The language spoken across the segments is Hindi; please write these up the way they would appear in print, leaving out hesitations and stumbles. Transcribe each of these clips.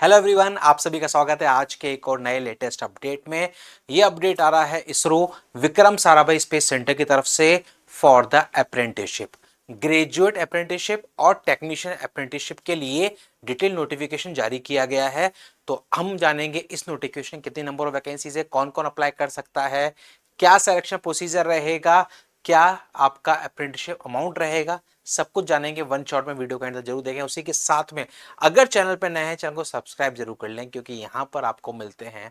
हेलो एवरीवन, आप सभी का स्वागत है आज के एक और नए लेटेस्ट अपडेट में। ये अपडेट आ रहा है इसरो विक्रम साराभाई स्पेस सेंटर की तरफ से for the apprenticeship, graduate apprenticeship और टेक्नीशियन अप्रेंटिसशिप के लिए डिटेल नोटिफिकेशन जारी किया गया है। तो हम जानेंगे इस नोटिफिकेशन कितने नंबर ऑफ वैकेंसीज है, कौन कौन अप्लाई कर सकता है, क्या सिलेक्शन प्रोसीजर रहेगा, क्या आपका अप्रेंटिसशिप अमाउंट रहेगा, सब कुछ जानेंगे वन शॉट में। वीडियो के अंदर जरूर देखें। उसी के साथ में अगर चैनल पर नए हैं, चैनल को सब्सक्राइब जरूर कर लें, क्योंकि यहां पर आपको मिलते हैं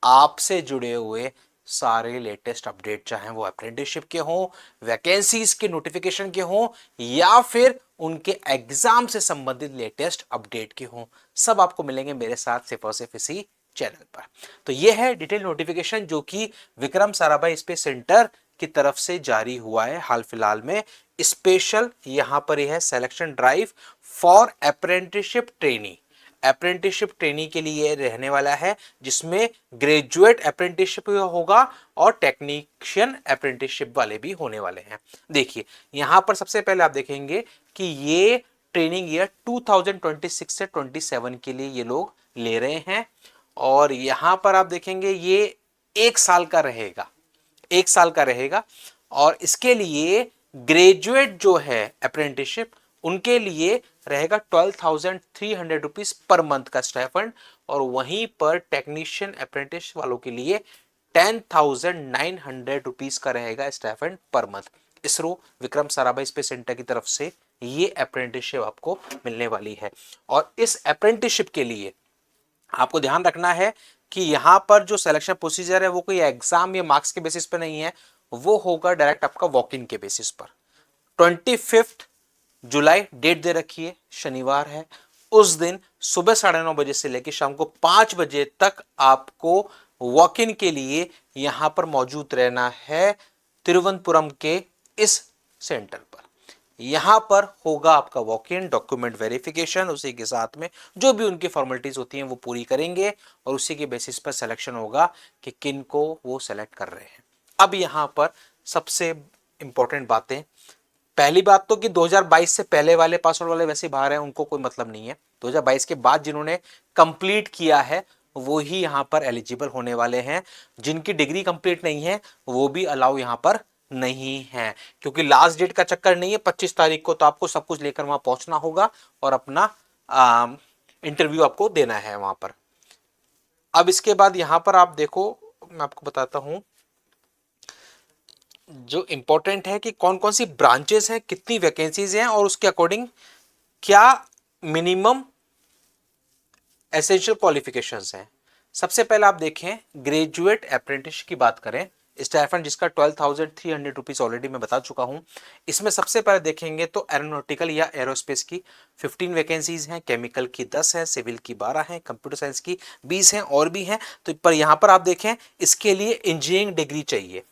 आपसे जुड़े हुए सारे लेटेस्ट अपडेट, चाहे वो अप्रेंटिसशिप के हों, वैकेंसीज के नोटिफिकेशन के हों, या फिर उनके एग्जाम से संबंधित लेटेस्ट अपडेट के हों, सब आपको मिलेंगे मेरे साथ सिर्फ और सिर्फ इसी चैनल पर। तो यह है डिटेल नोटिफिकेशन जो कि विक्रम साराभाई स्पेस सेंटर की तरफ से जारी हुआ है हाल फिलहाल में। स्पेशल यहां पर यह है selection drive for apprenticeship trainee, apprenticeship trainee के लिए रहने वाला है, जिसमें ग्रेजुएट अप्रेंटिसशिप होगा और टेक्नीशियन अप्रेंटिसशिप वाले भी होने वाले हैं। देखिए यहां पर सबसे पहले आप देखेंगे कि ये ट्रेनिंग ईयर 2026 से 27 के लिए ये लोग ले रहे हैं, और यहां पर आप देखेंगे ये एक साल का रहेगा, एक साल का रहेगा। और इसके लिए ग्रेजुएट जो है अप्रेंटिसशिप, उनके लिए रहेगा 12,300 रुपीज पर मंथ का स्टाइफंड, और वहीं पर टेक्नीशियन अप्रेंटिस वालों के लिए 10,900 रुपीज का रहेगा stipend per month. ISRO Vikram Sarabhai space centre की तरफ से ये अप्रेंटिसशिप आपको मिलने वाली है। और इस अप्रेंटिसशिप के लिए आपको ध्यान रखना है कि यहां पर जो सिलेक्शन प्रोसीजर है वो कोई एग्जाम या मार्क्स के बेसिस पर नहीं है, वो होगा डायरेक्ट आपका वॉक इन के बेसिस पर। 25 जुलाई डेट दे रखी है, शनिवार है। उस दिन सुबह 9:30 बजे से लेकर शाम को 5 बजे तक आपको वॉक इन के लिए यहां पर मौजूद रहना है तिरुवनंतपुरम के इस सेंटर पर। यहां पर होगा आपका वॉक इन, डॉक्यूमेंट वेरिफिकेशन, उसी के साथ में जो भी उनकी फॉर्मेलिटीज होती हैं वो पूरी करेंगे, और उसी के बेसिस पर सिलेक्शन होगा कि किन को वो सेलेक्ट कर रहे हैं। अब यहां पर सबसे इंपॉर्टेंट बातें, पहली बात तो कि 2022 से पहले वाले पास आउट वाले वैसे बाहर हैं, उनको कोई मतलब नहीं है। 2022 के बाद जिन्होंने कंप्लीट किया है वो ही यहां पर एलिजिबल होने वाले हैं। जिनकी डिग्री कंप्लीट नहीं है वो भी अलाउ यहां पर नहीं है, क्योंकि लास्ट डेट का चक्कर नहीं है 25 तारीख को, तो आपको सब कुछ लेकर वहां पहुंचना होगा और अपना इंटरव्यू आपको देना है वहां पर। अब इसके बाद यहां पर आप देखो, मैं आपको बताता हूं जो इंपॉर्टेंट है कि कौन कौन सी ब्रांचेस हैं, कितनी वैकेंसीज हैं, और उसके अकॉर्डिंग क्या मिनिमम एसेंशियल क्वालिफिकेशंस हैं। सबसे पहले आप देखें ग्रेजुएट अप्रेंटिस की बात करें, स्टाइफंड जिसका 12,300 रुपीज ऑलरेडी मैं बता चुका हूं। इसमें सबसे पहले देखेंगे तो एरोनॉटिकल या एरोस्पेस की 15 वैकेंसीज हैं, केमिकल की 10 है, सिविल की 12 है, कंप्यूटर साइंस की 20 हैं, और भी हैं। तो पर यहां पर आप देखें इसके लिए इंजीनियरिंग डिग्री चाहिए,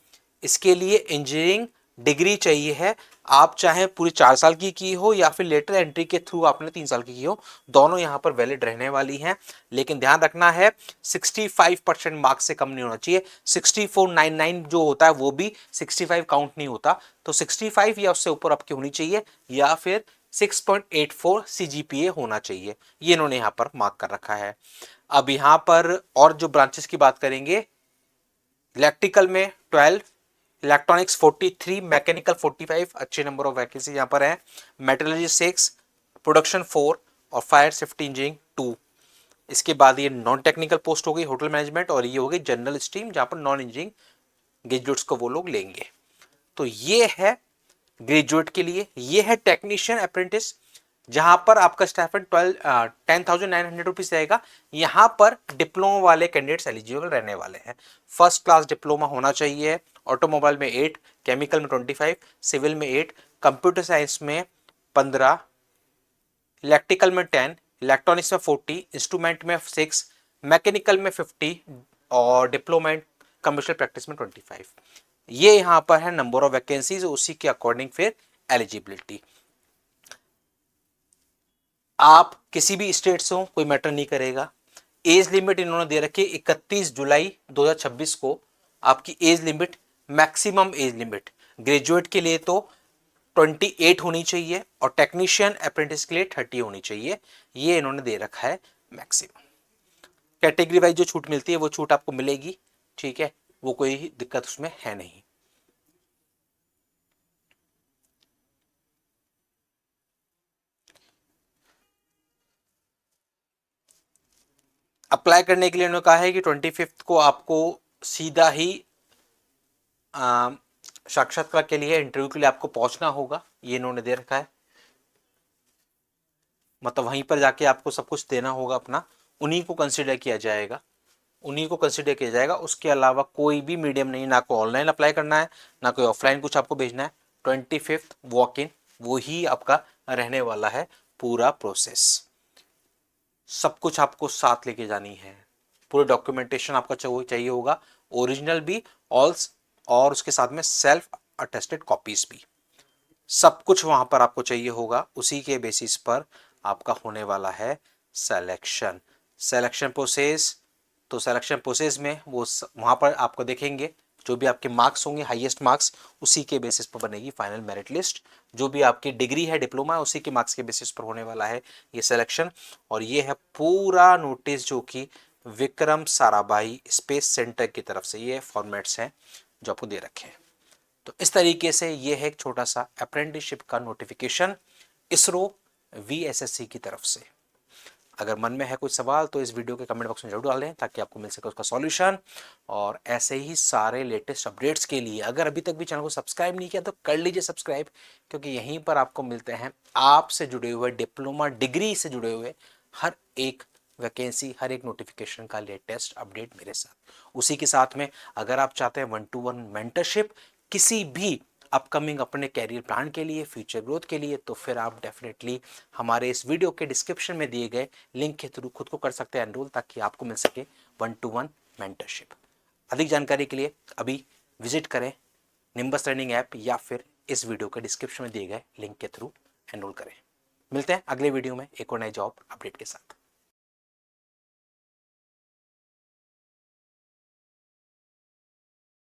इसके लिए इंजीनियरिंग डिग्री चाहिए है। आप चाहे पूरी 4 साल की हो या फिर लेटर एंट्री के थ्रू आपने 3 साल की हो, दोनों यहां पर वैलिड रहने वाली हैं। लेकिन ध्यान रखना है 65% मार्क्स से कम नहीं होना चाहिए। 6499 जो होता है वो भी 65 काउंट नहीं होता, तो 65 या उससे ऊपर आपकी होनी चाहिए, या फिर 6.84 CGPA होना चाहिए। ये इन्होंने यहां पर मार्क कर रखा है। अब यहां पर और जो ब्रांचेस की बात करेंगे, इलेक्ट्रिकल में 12, इलेक्ट्रॉनिक्स 43, मैकेनिकल 45, अच्छे नंबर ऑफ वैकेंसी यहां पर है। मेटलर्जी 6, प्रोडक्शन 4, और फायर सेफ्टी इंजीनियरिंग 2। इसके बाद ये नॉन टेक्निकल पोस्ट हो गई होटल मैनेजमेंट, और ये हो गई जनरल स्ट्रीम जहां पर नॉन इंजीनियरिंग ग्रेजुएट्स को वो लोग लेंगे। तो ये है ग्रेजुएट के लिए। ये है टेक्नीशियन अप्रेंटिस, जहां पर आपका स्टाइपेंड 10,900 रुपीज रहेगा। यहां पर डिप्लोमा वाले कैंडिडेट्स एलिजिबल रहने वाले हैं। फर्स्ट क्लास डिप्लोमा होना चाहिए, ऑटोमोबाइल में 8, केमिकल में 25, सिविल में 8, कंप्यूटर साइंस में 15, इलेक्ट्रिकल में 10, इलेक्ट्रॉनिक्स में 40, इंस्ट्रूमेंट में 6, मैकेनिकल में 50, और डिप्लोमा कमर्शियल प्रैक्टिस में 25। ये यहां पर है नंबर ऑफ वैकेंसीज, उसी के अकॉर्डिंग फिर एलिजिबिलिटी। आप किसी भी स्टेट से हो कोई मैटर नहीं करेगा। एज लिमिट इन्होंने दे रखी है 31 जुलाई 2026 को आपकी age limit, maximum age limit graduate के लिए तो 28 होनी चाहिए, और टेक्नीशियन अप्रेंटिस के लिए 30 होनी चाहिए। ये इन्होंने दे रखा है मैक्सिमम। कैटेगरी वाइज जो छूट मिलती है वो छूट आपको मिलेगी, ठीक है, वो कोई दिक्कत उसमें है नहीं। अप्लाई करने के लिए उन्होंने कहा है कि 25 को आपको सीधा ही साक्षात्कार के लिए, इंटरव्यू के लिए आपको पहुंचना होगा, ये इन्होंने दे रखा है। मतलब वहीं पर जाके आपको सब कुछ देना होगा अपना, उन्हीं को कंसिडर किया जाएगा, उन्हीं को कंसिडर किया जाएगा। उसके अलावा कोई भी मीडियम नहीं, ना कोई ऑनलाइन अप्लाई करना है, ना कोई ऑफलाइन कुछ आपको भेजना है। 25 वॉक इन वो ही आपका रहने वाला है पूरा प्रोसेस। सब कुछ आपको साथ लेके जानी है, पूरे डॉक्यूमेंटेशन आपका चाहिए होगा, ओरिजिनल भी, ऑल्स, और उसके साथ में सेल्फ अटेस्टेड कॉपीज भी, सब कुछ वहां पर आपको चाहिए होगा। उसी के बेसिस पर आपका होने वाला है सिलेक्शन। सिलेक्शन प्रोसेस, तो सिलेक्शन प्रोसेस में वो वहां पर आपको देखेंगे, जो भी आपके मार्क्स होंगे, हाईएस्ट मार्क्स, उसी के बेसिस पर बनेगी फाइनल मेरिट लिस्ट। जो भी आपकी डिग्री है, डिप्लोमा है, उसी के मार्क्स के बेसिस पर होने वाला है ये सिलेक्शन। और ये है पूरा नोटिस जो कि विक्रम साराभाई स्पेस सेंटर की तरफ से ये फॉर्मेट्स हैं जो आपको दे रखे हैं। तो इस तरीके से ये है एक छोटा सा अप्रेंटिसशिप का नोटिफिकेशन इसरो वीएसएससी की तरफ से। अगर मन में है कुछ सवाल तो इस वीडियो के कमेंट बॉक्स में जरूर डालें ताकि आपको मिल सके उसका सॉल्यूशन। और ऐसे ही सारे लेटेस्ट अपडेट्स के लिए अगर अभी तक भी चैनल को सब्सक्राइब नहीं किया तो कर लीजिए सब्सक्राइब, क्योंकि यहीं पर आपको मिलते हैं आपसे जुड़े हुए, डिप्लोमा डिग्री से जुड़े हुए हर एक वैकेंसी, हर एक नोटिफिकेशन का लेटेस्ट अपडेट मेरे साथ। उसी के साथ में अगर आप चाहते हैं 1-to-1 मेंटरशिप किसी भी अपकमिंग अपने कैरियर प्लान के लिए, फ्यूचर ग्रोथ के लिए, तो फिर आप डेफिनेटली हमारे इस वीडियो के डिस्क्रिप्शन में दिए गए लिंक के थ्रू खुद को कर सकते हैं एनरोल, ताकि आपको मिल सके 1-to-1 मेंटरशिप। अधिक जानकारी के लिए अभी विजिट करें निम्बस लर्निंग ऐप या फिर इस वीडियो के डिस्क्रिप्शन में दिए गए लिंक के थ्रू एनरोल करें। मिलते हैं अगले वीडियो में एक और नए जॉब अपडेट के साथ।